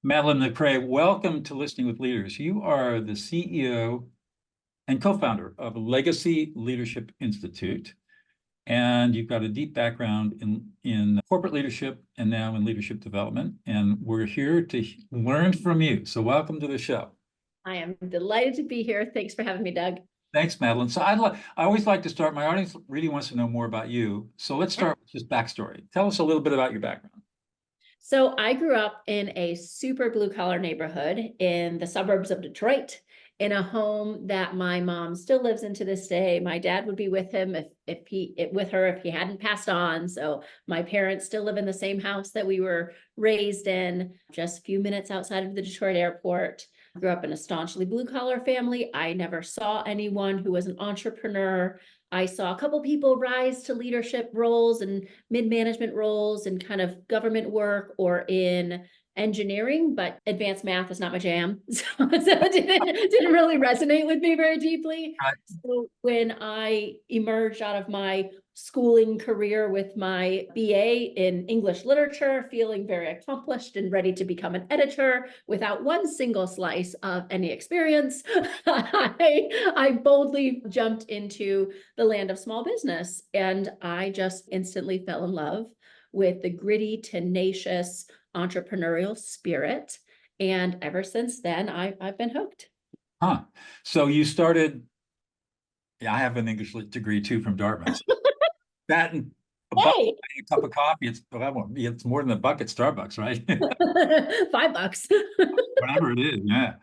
Madeleine MacRae, welcome to Listening with Leaders. You are the CEO and co-founder of Legacy Leadership Institute, and you've got a deep background in corporate leadership and now in leadership development, and we're here to learn from you. So welcome to the show. I am delighted to be here. Thanks for having me, Doug. Thanks, Madeleine. So I always like to start, my audience really wants to know more about you. So let's start with just backstory. Tell us a little bit about your background. So I grew up in a super blue collar neighborhood in the suburbs of Detroit, in a home that my mom still lives in to this day. My dad would be with him if he hadn't passed on. So my parents still live in the same house that we were raised in, just a few minutes outside of the Detroit airport. I grew up in a staunchly blue collar family. I never saw anyone who was an entrepreneur. I saw a couple people rise to leadership roles and mid-management roles in kind of government work or in engineering, but advanced math is not my jam. So it didn't really resonate with me very deeply. So when I emerged out of my schooling career with my BA in English literature, feeling very accomplished and ready to become an editor without one single slice of any experience, I boldly jumped into the land of small business. And I just instantly fell in love with the gritty, tenacious, entrepreneurial spirit. And ever since then, I've been hooked. Huh. So you started, yeah, I have an English lit degree too from Dartmouth. That and a cup of coffee, it's more than a buck at Starbucks, right? $5. Whatever it is, yeah.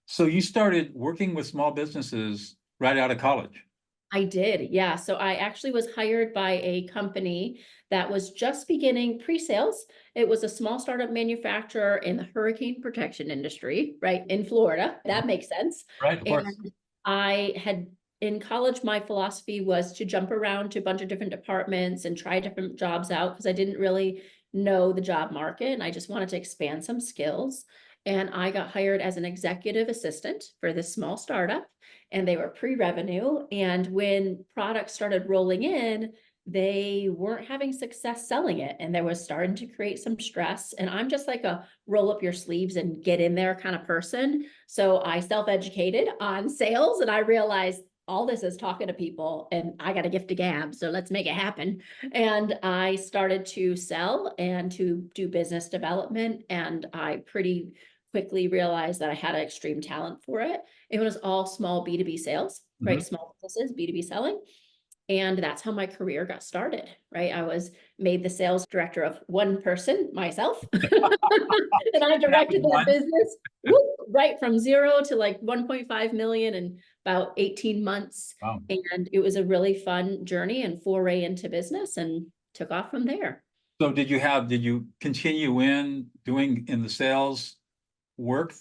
So you started working with small businesses right out of college. I did, yeah. So I actually was hired by a company that was just beginning pre-sales. It was a small startup manufacturer in the hurricane protection industry, right, in Florida. That makes sense. Right, of course. And I had, in college, my philosophy was to jump around to a bunch of different departments and try different jobs out because I didn't really know the job market and I just wanted to expand some skills. And I got hired as an executive assistant for this small startup, and they were pre-revenue. And when products started rolling in, they weren't having success selling it. And there was starting to create some stress. And I'm just like a roll up your sleeves and get in there kind of person. So I self-educated on sales and I realized all this is talking to people and I got a gift of gab. So let's make it happen. And I started to sell and to do business development. And I pretty quickly realized that I had an extreme talent for it. It was all small B2B sales, right? Small businesses, B2B selling. And that's how my career got started, right? I was made the sales director of one person, myself. And I directed that business right from 0 to like 1.5 million in about 18 months. Wow. And it was a really fun journey and foray into business and took off from there. So did you continue doing in the sales work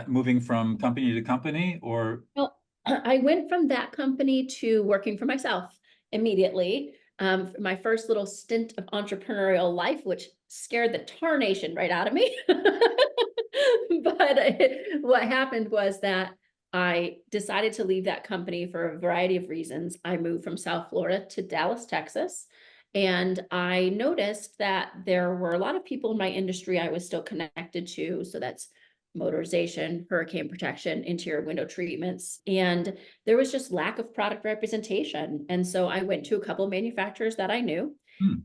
moving from company to company, or? Well, I went from that company to working for myself immediately. My first little stint of entrepreneurial life, which scared the tarnation right out of me. But what happened was that I decided to leave that company for a variety of reasons. I moved from South Florida to Dallas, Texas. And I noticed that there were a lot of people in my industry I was still connected to. So that's motorization, hurricane protection, interior window treatments. And there was just lack of product representation. And so I went to a couple of manufacturers that I knew.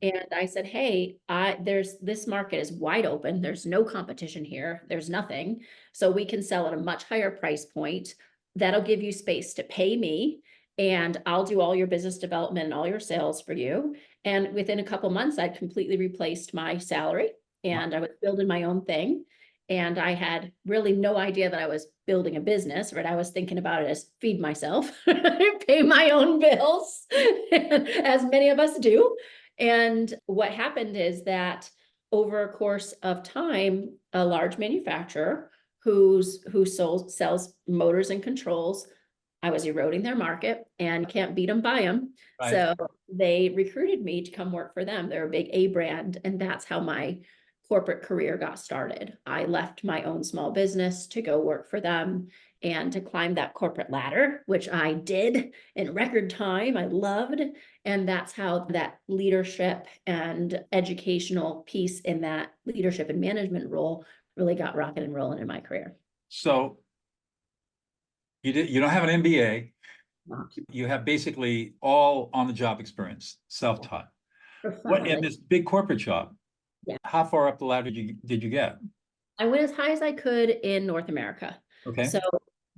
And I said, hey, this market is wide open. There's no competition here. There's nothing. So we can sell at a much higher price point. That'll give you space to pay me. And I'll do all your business development and all your sales for you. And within a couple months, I'd completely replaced my salary and I was building my own thing. And I had really no idea that I was building a business, right? I was thinking about it as feed myself, pay my own bills, as many of us do. And what happened is that over a course of time, a large manufacturer who sells motors and controls, I was eroding their market and can't beat them, buy them. So they recruited me to come work for them. They're a big A brand. And that's how my corporate career got started. I left my own small business to go work for them and to climb that corporate ladder, which I did in record time. I loved. And that's how that leadership and educational piece in that leadership and management role really got rocking and rolling in my career. So you don't have an MBA. Wow. You have basically all on-the-job experience, self-taught. What in Profoundly. this big corporate job? Yeah. How far up the ladder did you get? I went as high as I could in North America. Okay. So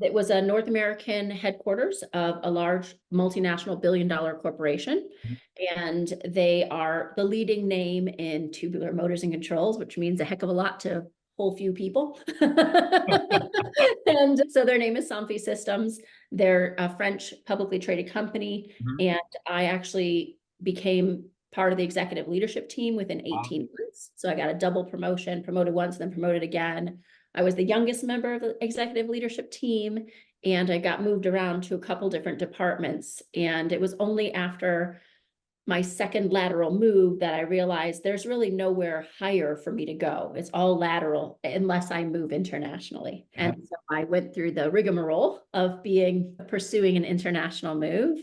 it was a North American headquarters of a large multinational billion-dollar corporation. And they are the leading name in tubular motors and controls, which means a heck of a lot to a whole few people. And so their name is Somfy Systems. They're a French publicly traded company. Mhm. And I actually became part of the executive leadership team within 18 months. So I got a double promotion, promoted once, then promoted again. I was the youngest member of the executive leadership team, and I got moved around to a couple different departments. And it was only after my second lateral move that I realized there's really nowhere higher for me to go. It's all lateral unless I move internationally. Yeah. And so I went through the rigmarole of pursuing an international move.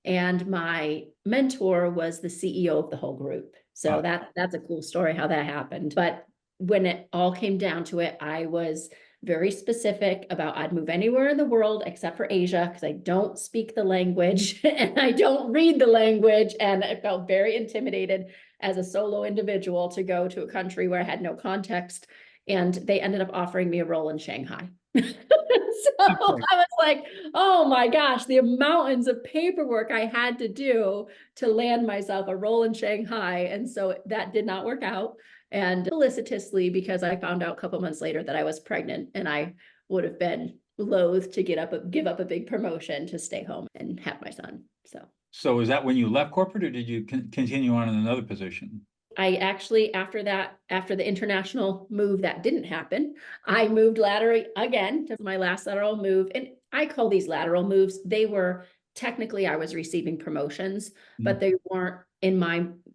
And my mentor was the CEO of the whole group. So that's a cool story how that happened. But when it all came down to it, I was very specific about I'd move anywhere in the world except for Asia because I don't speak the language and I don't read the language. And I felt very intimidated as a solo individual to go to a country where I had no context. And they ended up offering me a role in Shanghai. So I was like, oh my gosh, the mountains of paperwork I had to do to land myself a role in Shanghai. And so that did not work out. And felicitously, because I found out a couple months later that I was pregnant, and I would have been loath to give up a big promotion to stay home and have my son. So is that when you left corporate, or did you continue on in another position? I actually, after the international move that didn't happen, I moved laterally again to my last lateral move. And I call these lateral moves. They were technically, I was receiving promotions, but they weren't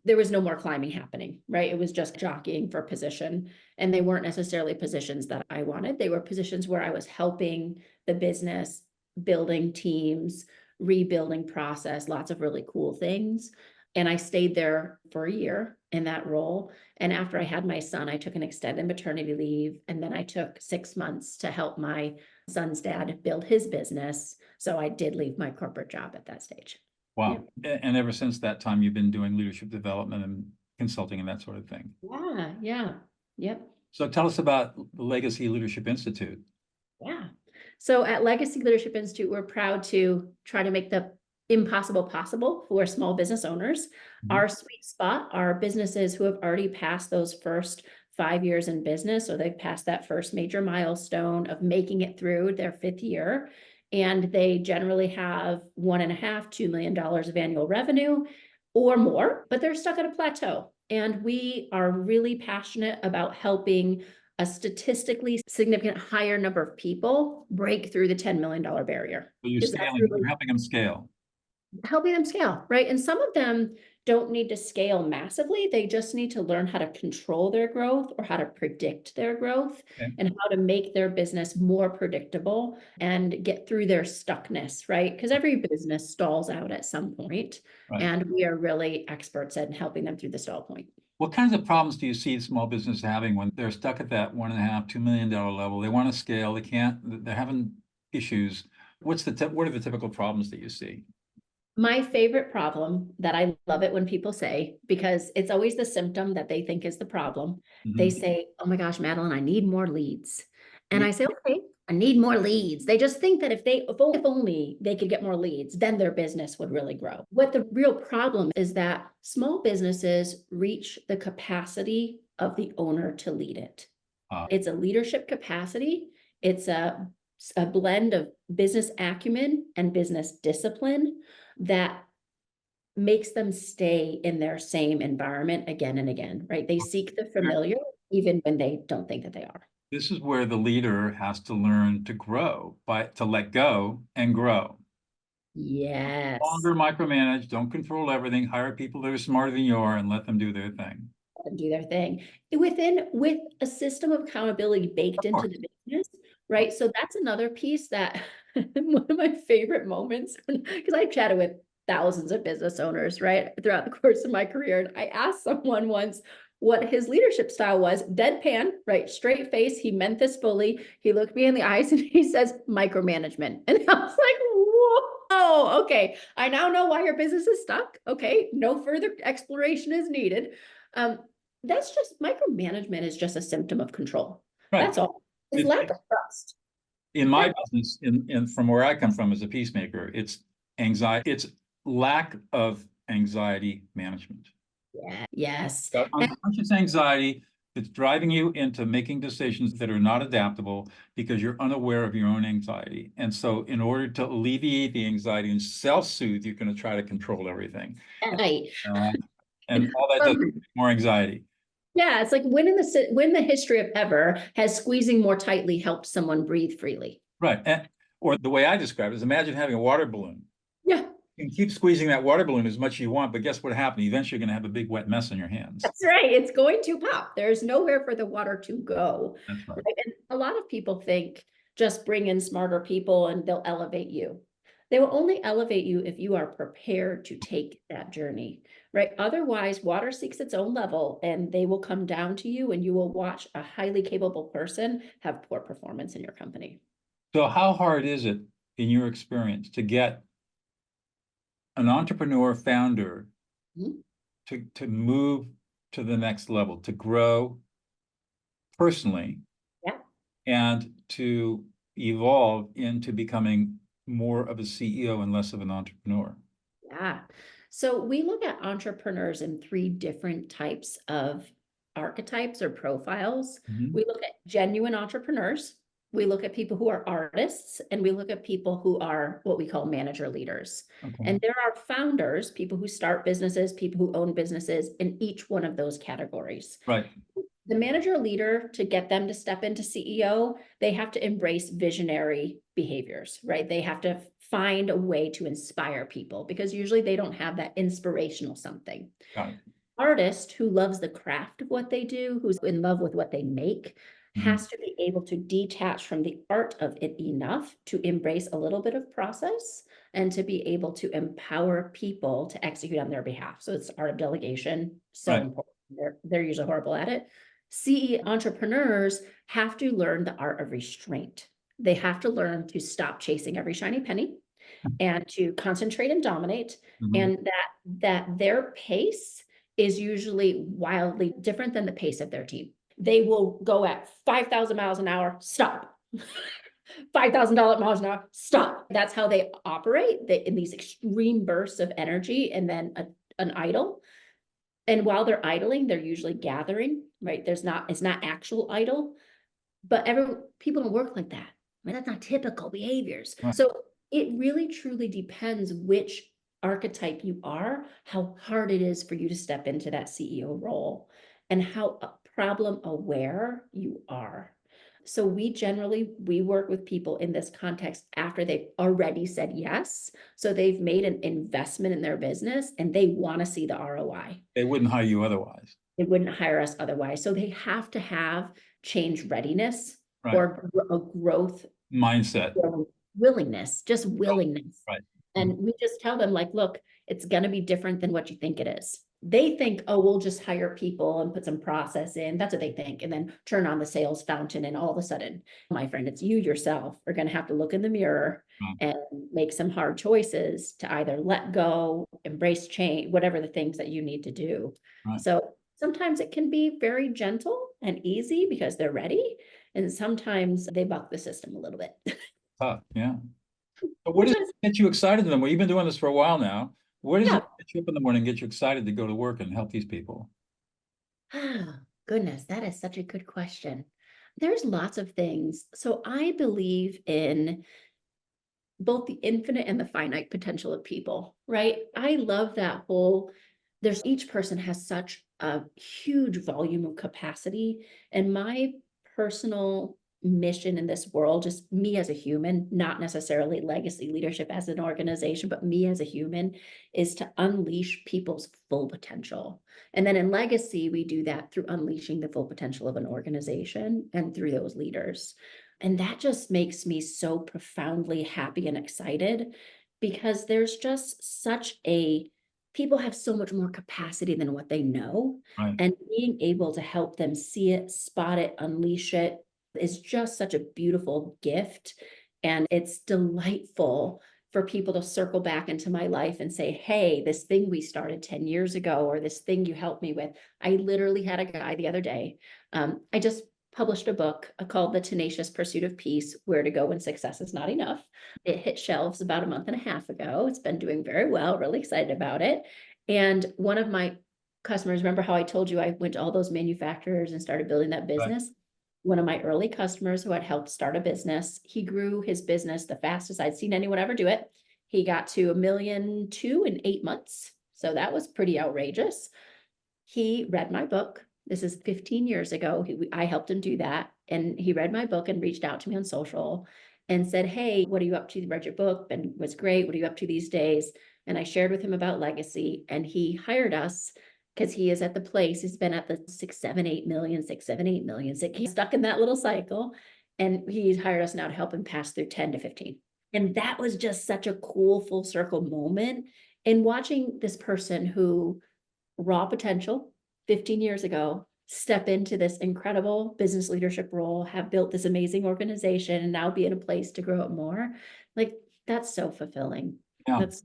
there was no more climbing happening, right? It was just jockeying for position. And they weren't necessarily positions that I wanted. They were positions where I was helping the business, building teams, rebuilding process, lots of really cool things. And I stayed there for a year in that role. And after I had my son, I took an extended maternity leave. And then I took 6 months to help my son's dad build his business. So I did leave my corporate job at that stage. Wow. Yeah. And ever since that time, you've been doing leadership development and consulting and that sort of thing. Yeah. Yep. So tell us about the Legacy Leadership Institute. Yeah. So at Legacy Leadership Institute, we're proud to try to make the impossible possible for small business owners. Our sweet spot are businesses who have already passed those first 5 years in business, or they've passed that first major milestone of making it through their 5th year. And they generally have $1.5–2 million of annual revenue or more, but they're stuck at a plateau. And we are really passionate about helping a statistically significant higher number of people break through the $10 million barrier. So you're helping them scale. Helping them scale, right? And some of them don't need to scale massively. They just need to learn how to control their growth or how to predict their growth and how to make their business more predictable and get through their stuckness, right? Because every business stalls out at some point, and we are really experts at helping them through the stall point. What kinds of problems do you see small business having when they're stuck at that $1.5–2 million level? They want to scale, they can't, they're having issues. What are the typical problems that you see? My favorite problem that I love it when people say, because it's always the symptom that they think is the problem. They say, oh my gosh, Madeleine, I need more leads. And I say, okay, I need more leads. They just think that if only they could get more leads, then their business would really grow. What the real problem is that small businesses reach the capacity of the owner to lead it. It's a leadership capacity. It's a blend of business acumen and business discipline that makes them stay in their same environment again and again, right? They seek the familiar even when they don't think that they are. This is where the leader has to learn to grow, to let go and grow. Yes. No longer micromanage, don't control everything, hire people that are smarter than you are and let them do their thing. and do their thing with a system of accountability baked Of into course. the business, right? So that's another piece that one of my favorite moments, because I chatted with thousands of business owners, right, throughout the course of my career. And I asked someone once what his leadership style was, deadpan, right, straight face. He meant this fully. He looked me in the eyes and he says, micromanagement. And I was like, whoa, okay. I now know why your business is stuck. Okay, no further exploration is needed. That's just, micromanagement is just a symptom of control. Right. That's all. It's lack of trust. In my business, from where I come from as a peacemaker, it's anxiety, it's lack of anxiety management. Yeah, yes. Got unconscious anxiety that's driving you into making decisions that are not adaptable because you're unaware of your own anxiety. And so in order to alleviate the anxiety and self-soothe, you're going to try to control everything. Right. And all that does is more anxiety. Yeah, it's like when the history of ever has squeezing more tightly helped someone breathe freely. Right. Or the way I describe it is, imagine having a water balloon. Yeah. You can keep squeezing that water balloon as much as you want, but guess what happens? Eventually you're going to have a big wet mess in your hands. That's right. It's going to pop. There's nowhere for the water to go. That's right. Right? And a lot of people think just bring in smarter people and they'll elevate you. They will only elevate you if you are prepared to take that journey, right? Otherwise, water seeks its own level and they will come down to you and you will watch a highly capable person have poor performance in your company. So how hard is it, in your experience, to get an entrepreneur founder to move to the next level, to grow personally, and to evolve into becoming more of a CEO and less of an entrepreneur? Yeah. So we look at entrepreneurs in 3 different types of archetypes or profiles. We look at genuine entrepreneurs. We look at people who are artists, and we look at people who are what we call manager leaders. Okay. And there are founders, people who start businesses, people who own businesses in each one of those categories. Right. The manager leader, to get them to step into CEO, they have to embrace visionary behaviors, right? They have to find a way to inspire people because usually they don't have that inspirational something. Got it. Artist who loves the craft of what they do, who's in love with what they make, has to be able to detach from the art of it enough to embrace a little bit of process and to be able to empower people to execute on their behalf. So it's art of delegation, so important. They're usually horrible at it. CE entrepreneurs have to learn the art of restraint. They have to learn to stop chasing every shiny penny and to concentrate and dominate, and that their pace is usually wildly different than the pace of their team. They will go at 5,000 miles an hour, stop. $5,000 miles an hour, stop. That's how they operate in these extreme bursts of energy and then an idle. And while they're idling, they're usually gathering, right? It's not actual idle, but people don't work like that. I mean, that's not typical behaviors. Right. So it really truly depends which archetype you are, how hard it is for you to step into that CEO role, and how problem aware you are. So we work with people in this context after they've already said yes. So they've made an investment in their business and they want to see the ROI. They wouldn't hire you otherwise. They wouldn't hire us otherwise. So they have to have change readiness Right. or a growth mindset, willingness, just willingness. Right. And we just tell them, like, look, it's going to be different than what you think it is. They think, oh, we'll just hire people and put some process in. That's what they think. And then turn on the sales fountain. And all of a sudden, my friend, it's you yourself are going to have to look in the mirror and make some hard choices to either let go, embrace change, whatever the things that you need to do. Right. So sometimes it can be very gentle and easy because they're ready. And sometimes they buck the system a little bit. Tough, yeah. But what does it get you excited in them? Well, you've been doing this for a while now. What does it get you up in the morning and get you excited to go to work and help these people? Ah, goodness, that is such a good question. There's lots of things. So I believe in both the infinite and the finite potential of people, right? I love that each person has such a huge volume of capacity. And my personal mission in this world, just me as a human, not necessarily legacy leadership as an organization, but me as a human, is to unleash people's full potential. And then in legacy, we do that through unleashing the full potential of an organization and through those leaders. And that just makes me so profoundly happy and excited, because there's just people have so much more capacity than what they know. Right. And being able to help them see it, spot it, unleash it is just such a beautiful gift. And it's delightful for people to circle back into my life and say, hey, this thing we started 10 years ago, or this thing you helped me with. I literally had a guy the other day. I just published a book called The Tenacious Pursuit of Peace, Where to Go When Success Is Not Enough. It hit shelves about a month and a half ago. It's been doing very well, really excited about it. And one of my customers, remember how I told you I went to all those manufacturers and started building that business? Right. One of my early customers who had helped start a business, he grew his business the fastest I'd seen anyone ever do it. He got to $1.2 million in 8 months. So that was pretty outrageous. He read my book. This is 15 years ago. I helped him do that. And he read my book and reached out to me on social and said, hey, what are you up to? Read your book and was great. What are you up to these days? And I shared with him about legacy, and he hired us because he is at the place. He's been at the 6, 7, 8 million, 6, 7, 8 million. He's stuck in that little cycle. And he's hired us now to help him pass through 10 to 15. And that was just such a cool full circle moment. And watching this person who raw potential 15 years ago step into this incredible business leadership role, have built this amazing organization, and now be in a place to grow it more. Like, that's so fulfilling. Yeah. That's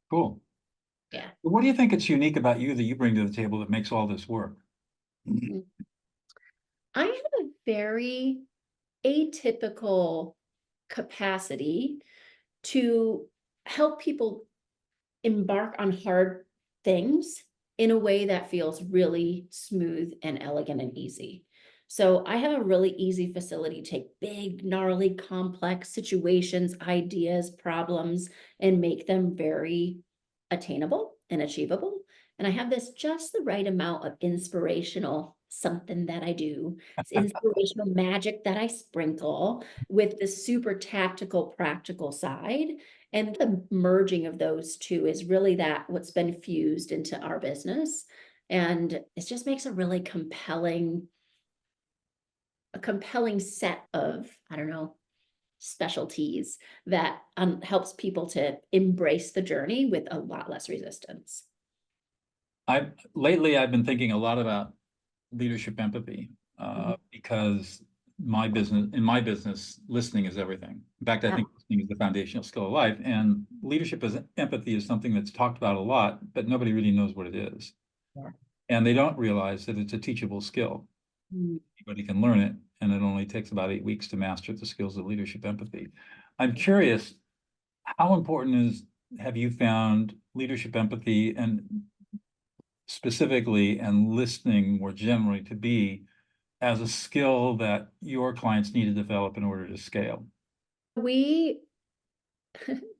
cool. Yeah. What do you think it's unique about you that you bring to the table that makes all this work? I have a very atypical capacity to help people embark on hard things in a way that feels really smooth and elegant and easy. So I have a really easy facility to take big, gnarly, complex situations, ideas, problems, and make them very attainable and achievable. And I have this just the right amount of inspirational something that I do. It's inspirational magic that I sprinkle with the super tactical, practical side. And the merging of those two is really what's been fused into our business. And it just makes a really compelling set of, I don't know, specialties that helps people to embrace the journey with a lot less resistance. Lately, I've been thinking a lot about leadership empathy because in my business, listening is everything. In fact, I think listening is the foundational skill of life, and leadership as empathy is something that's talked about a lot, but nobody really knows what it is. Yeah. And they don't realize that it's a teachable skill. Anybody can learn it, and it only takes about 8 weeks to master the skills of leadership empathy. I'm curious, how important have you found leadership empathy and specifically and listening more generally to be as a skill that your clients need to develop in order to scale?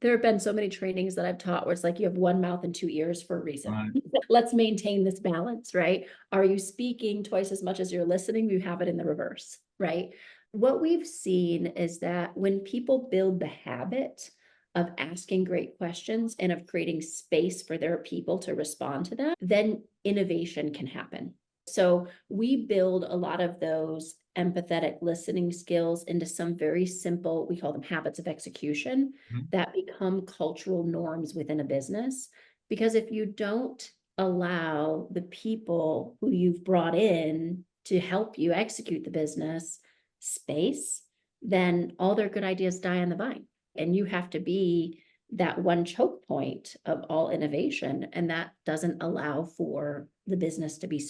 There have been so many trainings that I've taught where it's like you have one mouth and 2 ears for a reason. Right. Let's maintain this balance, right? Are you speaking twice as much as you're listening? You have it in the reverse, right? What we've seen is that when people build the habit of asking great questions and of creating space for their people to respond to them, then innovation can happen. So we build a lot of those empathetic listening skills into some very simple, we call them habits of execution, that become cultural norms within a business. Because if you don't allow the people who you've brought in to help you execute the business space, then all their good ideas die on the vine. And you have to be that one choke point of all innovation, and that doesn't allow for the business to be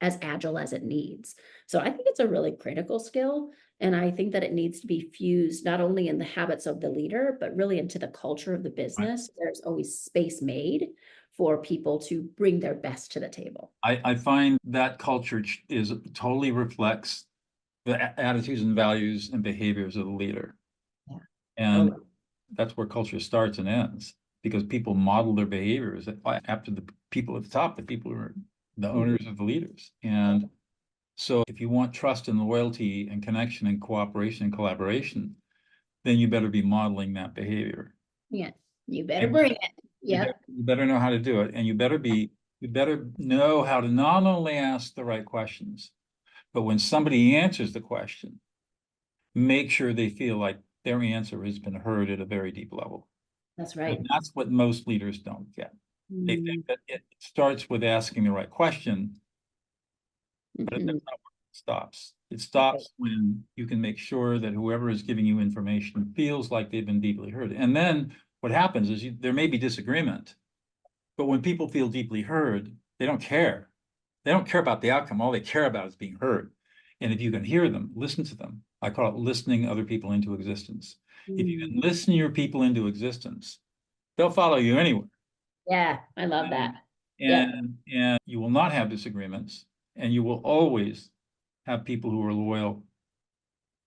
as agile as it needs. So I think it's a really critical skill, and I think that it needs to be fused not only in the habits of the leader, but really into the culture of the business. Right. There's always space made for people to bring their best to the table. I find that culture totally reflects the attitudes and values and behaviors of the leader. Yeah. And that's where culture starts and ends, because people model their behaviors after the people at the top, the people who are the owners of the leaders. And So if you want trust and loyalty and connection and cooperation and collaboration, then you better be modeling that behavior. Yeah, you better And bring it. you Yeah, you better know how to do it, and you better know how to not only ask the right questions, but when somebody answers the question, make sure they feel like their answer has been heard at a very deep level. that's And right. that's what most leaders don't get. They Mm, think that it starts with asking the right question, but that's mhm. not where it stops. It Right. stops when you can make sure that whoever is giving you information feels like they've been deeply heard. And then what happens is there may be disagreement, but when people feel deeply heard, they don't care. They don't care about the outcome. All they care about is being heard. And if you can hear them, listen to them. I call it listening other people into existence. If you Mm, can listen your people into existence, they'll follow you anywhere. yeah, I love And, that. Yep, and you will not have disagreements, and you will always have people who are loyal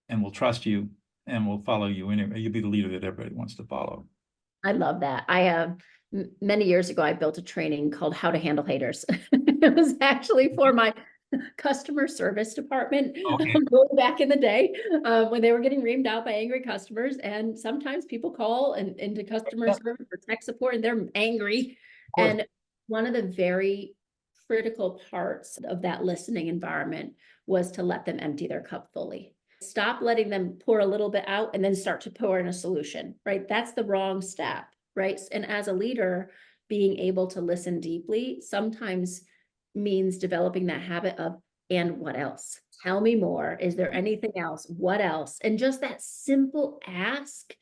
and will trust you and will follow you anyway. You'll be the leader that everybody wants to follow. I love that. I have many years ago, I built a training called How to Handle Haters. It was actually for my customer service department Okay. way back in the day when they were getting reamed out by angry customers. And sometimes people call and into customer Yeah, of service or tech support and they're angry. course. And one of the very critical parts of that listening environment was to let them empty their cup fully. Stop letting them pour a little bit out and then start to pour in a solution, right? That's the wrong step, right? And as a leader, being able to listen deeply sometimes means developing that habit of, and what else? Tell me more. Is there anything else? What else? And just that simple ask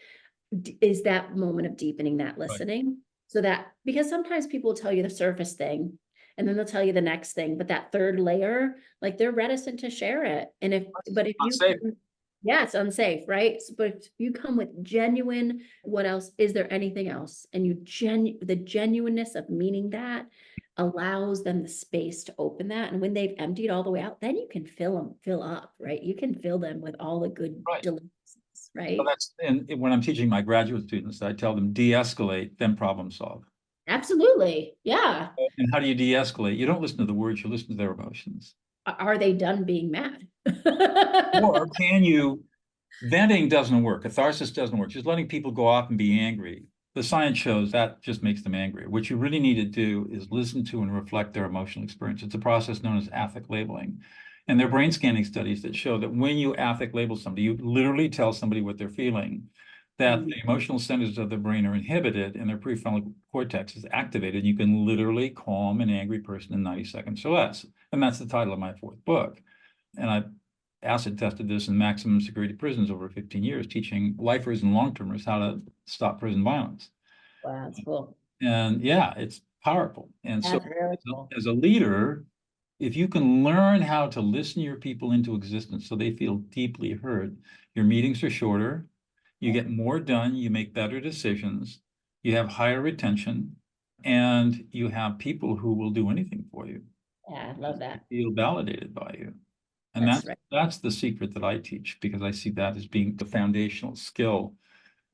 is that moment of deepening that Right. listening. So that, because sometimes people will tell you the surface thing and then they'll tell you the next thing, but that third layer, like they're reticent to share it. And but if you Unsafe. can, yeah, it's unsafe, right? But if you come with genuine, what else? Is there anything else? And the genuineness of meaning that allows them the space to open that. And when they've emptied all the way out, then you can fill up, right? You can fill them with all the good Right. deliveries, So right? that's, and when I'm teaching my graduate students, I tell them de-escalate, then problem solve. Absolutely. Yeah. And how do you de-escalate? You don't listen to the words, you listen to their emotions. Are they done being mad? Or can you, venting doesn't work. Catharsis doesn't work. Just letting people go off and be angry. The science shows that just makes them angry. What you really need to do is listen to and reflect their emotional experience. It's a process known as affect labeling. And there are brain scanning studies that show that when you affect label somebody, you literally tell somebody what they're feeling, that the emotional centers of the brain are inhibited and their prefrontal cortex is activated. You can literally calm an angry person in 90 seconds or less. And that's the title of my fourth book. And I acid tested this in maximum security prisons over 15 years, teaching lifers and long-termers how to stop prison violence. Wow, that's cool. And yeah, it's powerful. And so That's really cool. as a leader, if you can learn how to listen your people into existence so they feel deeply heard, your meetings are shorter, you get more done, you make better decisions, you have higher retention, and you have people who will do anything for you. Yeah, I love that. They feel validated by you. And That's right. that's the secret that I teach, because I see that as being the foundational skill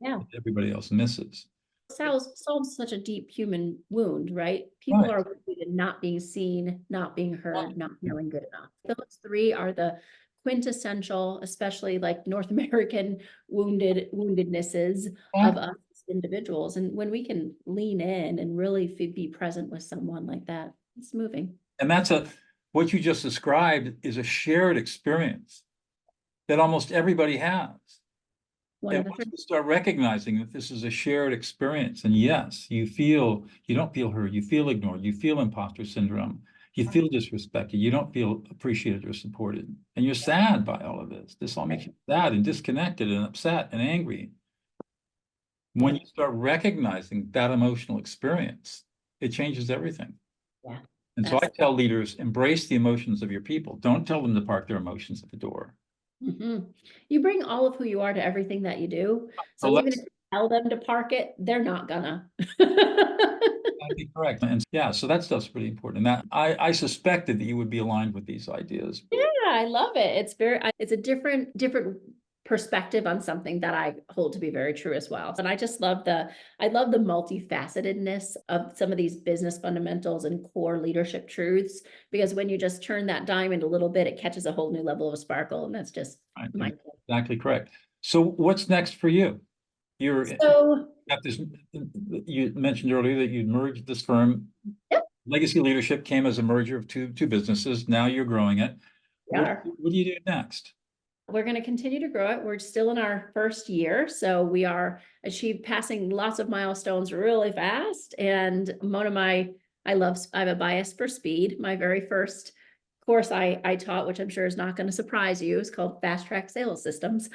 Yeah. that everybody else misses. Solves such a deep human wound, right? People Right. are wounded in not being seen, not being heard, not feeling good enough. Those three are the quintessential, especially like North American woundednesses of us as individuals. And when we can lean in and really be present with someone like that, it's moving. And what you just described is a shared experience that almost everybody has. One And of the once three. we start recognizing that this is a shared experience, and yes, you don't feel heard, you feel ignored, you feel imposter syndrome, you feel disrespected, you don't feel appreciated or supported, and you're sad by all of this. This all makes you sad and disconnected and upset and angry. When you start recognizing that emotional experience, it changes everything. Yeah. And so I tell leaders, embrace the emotions of your people. Don't tell them to park their emotions at the door. You bring all of who you are to everything that you do. So So even if you tell them to park it, they're not gonna. that'd be correct. And yeah, so that stuff's pretty important. And that I suspected that you would be aligned with these ideas. Yeah, I love it. It's it's a different perspective on something that I hold to be very true as well. And I just love I love the multifacetedness of some of these business fundamentals and core leadership truths, because when you just turn that diamond a little bit, it catches a whole new level of sparkle. And that's just my. Exactly correct. So what's next for you? You're So, at this, you mentioned earlier that you merged this firm. yep, Legacy Leadership came as a merger of two businesses. Now you're growing it. we are. What do you do next? We're going to continue to grow it. We're still in our first year, so we are passing lots of milestones really fast. And one of my, I have a bias for speed. My very first course I taught, which I'm sure is not going to surprise you, is called Fast Track Sales Systems.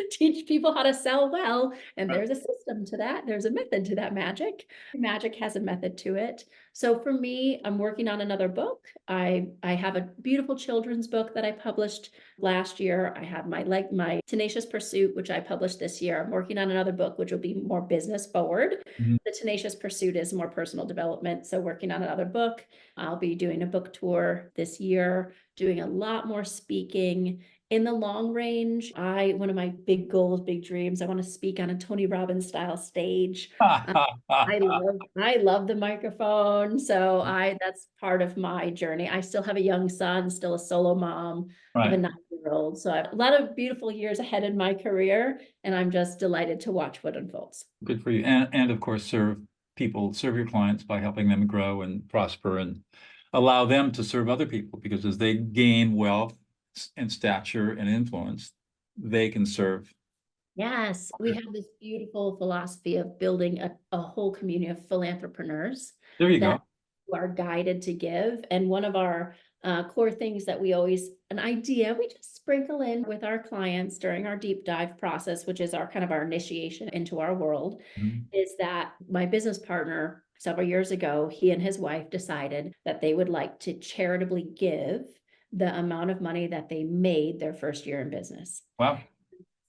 Teach people how to sell well, and there's a system to that. There's a method to that magic. Magic has a method to it. So for me, I'm working on another book. I have a beautiful children's book that I published last year. I have my Tenacious Pursuit, which I published this year. I'm working on another book, which will be more business forward. Mhm. The Tenacious Pursuit is more personal development. So working on another book. I'll be doing a book tour this year, doing a lot more speaking. In the long range, one of my big goals, big dreams, I want to speak on a Tony Robbins style stage. I love the microphone. So that's part of my journey. I still have a young son, still a solo mom. I have a Right. 9-year-old. So I have a lot of beautiful years ahead in my career, and I'm just delighted to watch what unfolds. Good for you. And of course, serve your clients by helping them grow and prosper and allow them to serve other people, because as they gain wealth and stature and influence, they can serve. Yes, we have this beautiful philosophy of building a whole community of philanthropreneurs There you that go. are guided to give. And one of our core things that an idea we just sprinkle in with our clients during our deep dive process, which is our initiation into our world, Mhm. is that my business partner several years ago, he and his wife decided that they would like to charitably give the amount of money that they made their first year in business. Wow.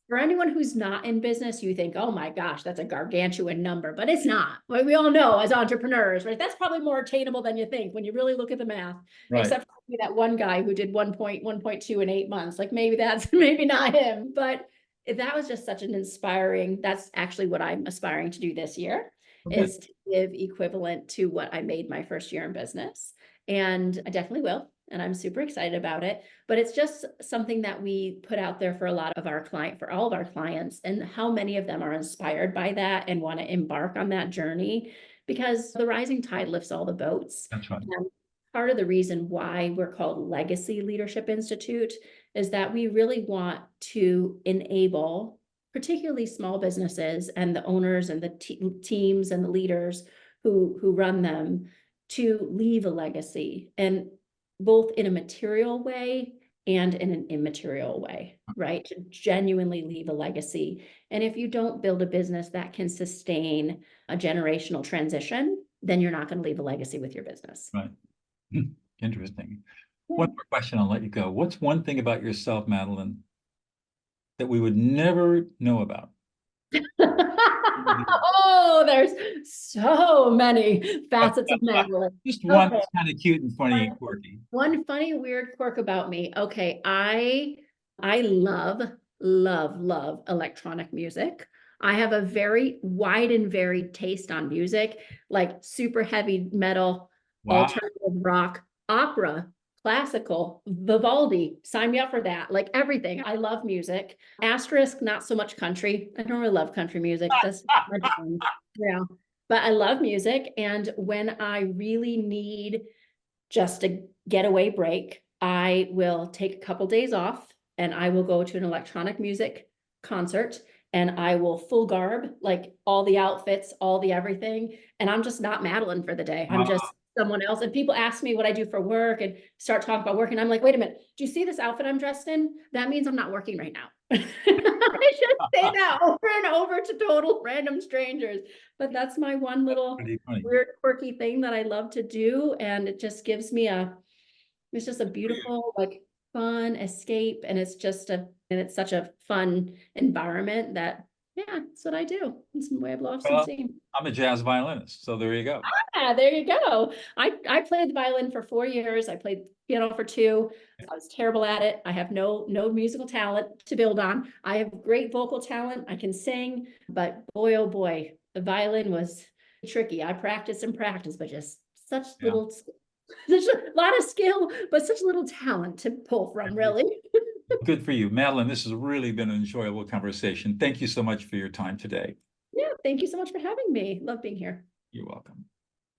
For anyone who's not in business, you think, oh my gosh, that's a gargantuan number, but it's not. Well, we all know as entrepreneurs, right? That's probably more attainable than you think when you really look at the math, Right. except for that one guy who did 1.2 in 8 months. Like maybe that's maybe not him, but that was just such an inspiring, that's actually what I'm aspiring to do this year, is to give equivalent to what I made my first year in business. And I definitely will. And I'm super excited about it, but it's just something that we put out there for all of our clients, and how many of them are inspired by that and want to embark on that journey, because the rising tide lifts all the boats. That's right. And part of the reason why we're called Legacy Leadership Institute is that we really want to enable particularly small businesses and the owners and the teams and the leaders who run them to leave a legacy, and both in a material way and in an immaterial way, right? To genuinely leave a legacy. And if you don't build a business that can sustain a generational transition, then you're not going to leave a legacy with your business. Right. Interesting. One more question, I'll let you go. What's one thing about yourself, Madeleine, that we would never know about? Oh, there's so many facets of Madeleine. Just one Okay. that's kind of cute and funny and quirky. One funny, weird quirk about me. Okay, I love electronic music. I have a very wide and varied taste on music, like super heavy metal, Wow. alternative rock, opera, classical, Vivaldi. Sign me up for that. Like everything. I love music. Asterisk, not so much country. I don't really love country music. That's yeah. But I love music. And when I really need just a getaway break, I will take a couple days off and I will go to an electronic music concert, and I will full garb, like all the outfits, all the everything. And I'm just not Madeleine for the day. I'm just someone else. And people ask me what I do for work and start talking about work. And I'm like, wait a minute, do you see this outfit I'm dressed in? That means I'm not working right now. I should say that over and over to total random strangers. But that's my one little weird, quirky thing that I love to do. And it just gives me it's just a beautiful, like fun escape. And it's such a fun environment that Yeah, that's what I do. It's my way of lost and Well, seen. I'm a jazz violinist, so there you go. Yeah, there you go. I played the violin for 4 years. I played piano for 2. I was terrible at it. I have no musical talent to build on. I have great vocal talent. I can sing, but boy, oh boy, the violin was tricky. I practiced and practiced, but just such Yeah. little, such a lot of skill, but such little talent to pull from, really. Good for you. Madeleine, this has really been an enjoyable conversation. Thank you so much for your time today. Yeah, thank you so much for having me. Love being here. You're welcome.